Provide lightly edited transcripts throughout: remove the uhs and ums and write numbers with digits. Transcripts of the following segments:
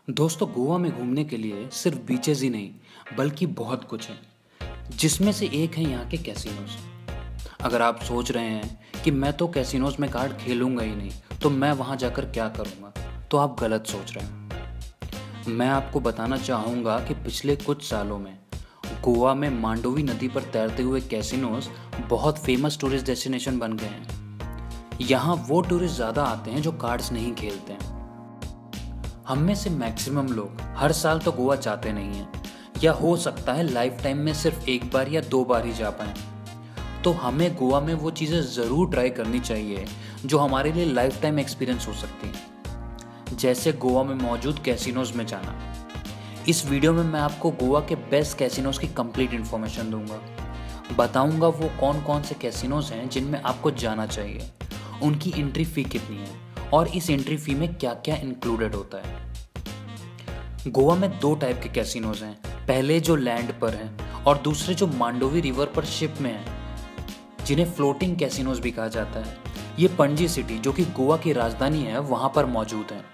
दोस्तों, गोवा में घूमने के लिए सिर्फ बीचेस ही नहीं बल्कि बहुत कुछ है, जिसमें से एक है यहाँ के कैसीनोज। अगर आप सोच रहे हैं कि मैं तो कैसीनोज में कार्ड खेलूंगा ही नहीं तो मैं वहाँ जाकर क्या करूँगा, तो आप गलत सोच रहे हैं। मैं आपको बताना चाहूँगा कि पिछले कुछ सालों में गोवा में मांडोवी नदी पर तैरते हुए कैसीनोज बहुत फेमस टूरिस्ट डेस्टिनेशन बन गए हैं। यहाँ वो टूरिस्ट ज़्यादा आते हैं जो कार्ड्स नहीं खेलते हैं। हम में से मैक्सिमम लोग हर साल तो गोवा जाते नहीं हैं, या हो सकता है लाइफ टाइम में सिर्फ एक बार या दो बार ही जा पाएं। तो हमें गोवा में वो चीज़ें ज़रूर ट्राई करनी चाहिए जो हमारे लिए लाइफ टाइम एक्सपीरियंस हो सकती हैं, जैसे गोवा में मौजूद कैसीनोज में जाना। इस वीडियो में मैं आपको गोवा के बेस्ट कैसीनोज की कंप्लीट इन्फॉर्मेशन दूंगा। बताऊंगा वो कौन कौन से कैसीनोज हैं जिनमें आपको जाना चाहिए, उनकी एंट्री फ़ी कितनी है और इस एंट्री फी में क्या क्या इंक्लूडेड होता है। गोवा में दो टाइप के कैसीनोज हैं, पहले जो लैंड पर हैं और दूसरे जो मांडोवी रिवर पर शिप में हैं, जिन्हें फ्लोटिंग कैसीनोज भी कहा जाता है। ये पणजी सिटी, जो कि गोवा की राजधानी है, वहां पर मौजूद हैं।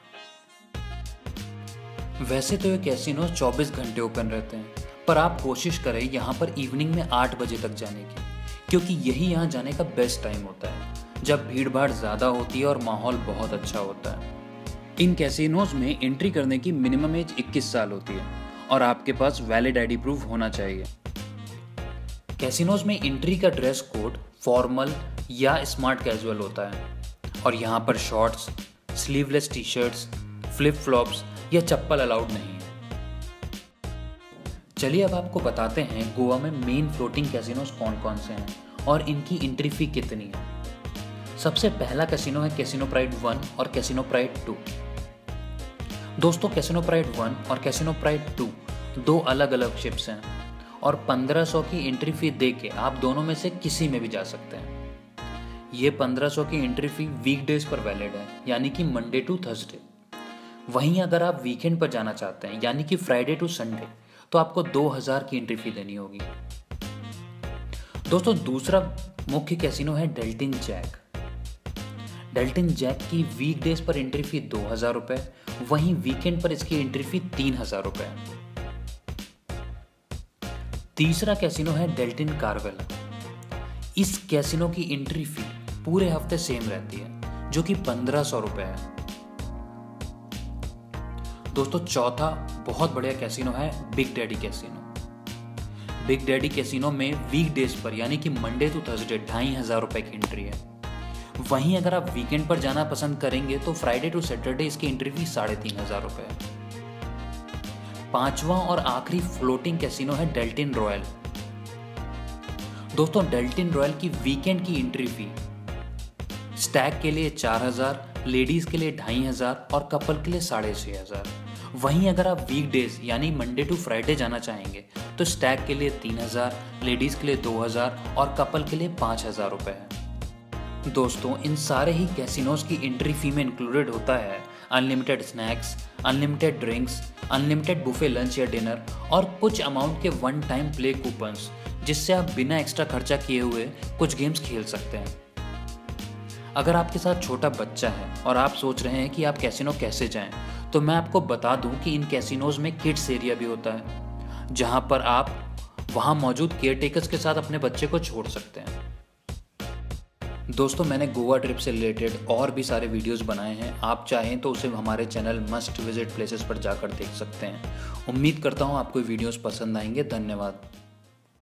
वैसे तो ये कैसीनोज 24 घंटे ओपन रहते हैं, पर आप कोशिश करें यहाँ पर इवनिंग में 8 बजे तक जाने की, क्योंकि यही यहाँ जाने का बेस्ट टाइम होता है, जब भीड़ भाड़ ज़्यादा होती है और माहौल बहुत अच्छा होता है। इन कैसीनोज में एंट्री करने की मिनिमम एज 21 साल होती है और आपके पास वैलिड आईडी प्रूफ होना चाहिए। कैसीनोज में एंट्री का ड्रेस कोड फॉर्मल या स्मार्ट कैजुअल होता है और यहाँ पर shorts, sleeveless T shirts, flip flops या चप्पल अलाउड नहीं है। चलिए अब आपको बताते हैं गोवा में मेन फ्लोटिंग कैसीनोज कौन कौन से हैं और इनकी एंट्री फी कितनी है। सबसे पहला कैसीनो है कैसीनो प्राइड 1 और कैसीनो प्राइड 2। दोस्तों, कैसीनो प्राइड 1 और कैसीनो प्राइड 2 दो अलग अलग शिप्स हैं और 1500 की एंट्री फी देके आप दोनों में से किसी में भी जा सकते हैं। ये 1500 की एंट्री फी वीकडेज पर वैलिड है, यानी कि मंडे टू थर्सडे। वहीं अगर आप वीकेंड पर जाना चाहते हैं, यानी कि फ्राइडे टू संडे, तो आपको 2000 की एंट्री फी देनी होगी। दोस्तों, दूसरा मुख्य कैसीनो है डेल्टिन जैक। डेल्टिन जैक की वीकडेज पर एंट्री फी 2000 रुपए, वहीं वीकेंड पर इसकी एंट्री फी 3000 रुपए। तीसरा कैसीनो है डेल्टिन कार्वेला। इस कैसीनो की एंट्री फी पूरे हफ्ते सेम रहती है, जो कि 1500 रुपए है। दोस्तों, चौथा बहुत बढ़िया कैसीनो है big daddy casino. Big daddy casino में वीकडेज पर, यानी कि मंडे टू थर्सडे, 2500 रुपए की एंट्री है। वहीं अगर आप वीकेंड पर जाना पसंद करेंगे तो फ्राइडे टू सैटरडे इसकी एंट्री फी 3500 रुपए है। पांचवा और आखिरी फ्लोटिंग कैसीनो है डेल्टिन रॉयल। दोस्तों, डेल्टिन रॉयल की वीकेंड की एंट्री फी स्टैग के लिए 4000, लेडीज के लिए 2500 और कपल के लिए 6500। वहीं अगर आप वीकडेज यानी मंडे टू फ्राइडे जाना चाहेंगे तो स्टैग के लिए 3000, लेडीज के लिए 2000 और कपल के लिए 5000 रुपए है। दोस्तों, इन सारे ही कैसीनोज की एंट्री फी में इंक्लूडेड होता है unlimited snacks, unlimited drinks, unlimited buffet lunch या डिनर और कुछ अमाउंट के वन टाइम प्ले कूपन्स, जिससे आप बिना एक्स्ट्रा खर्चा किए हुए कुछ गेम्स खेल सकते हैं। अगर आपके साथ छोटा बच्चा है और आप सोच रहे हैं कि आप कैसीनो कैसे जाएं, तो मैं आपको बता दूं कि इन कैसीनोज में किड्स एरिया भी होता है, जहां पर आप वहां मौजूद केयरटेकर्स के साथ अपने बच्चे को छोड़ सकते हैं। दोस्तों, मैंने गोवा ट्रिप से रिलेटेड और भी सारे वीडियोस बनाए हैं, आप चाहें तो उसे हमारे चैनल मस्ट विजिट प्लेसेस पर जाकर देख सकते हैं। उम्मीद करता हूँ आपको वीडियोस पसंद आएंगे। धन्यवाद।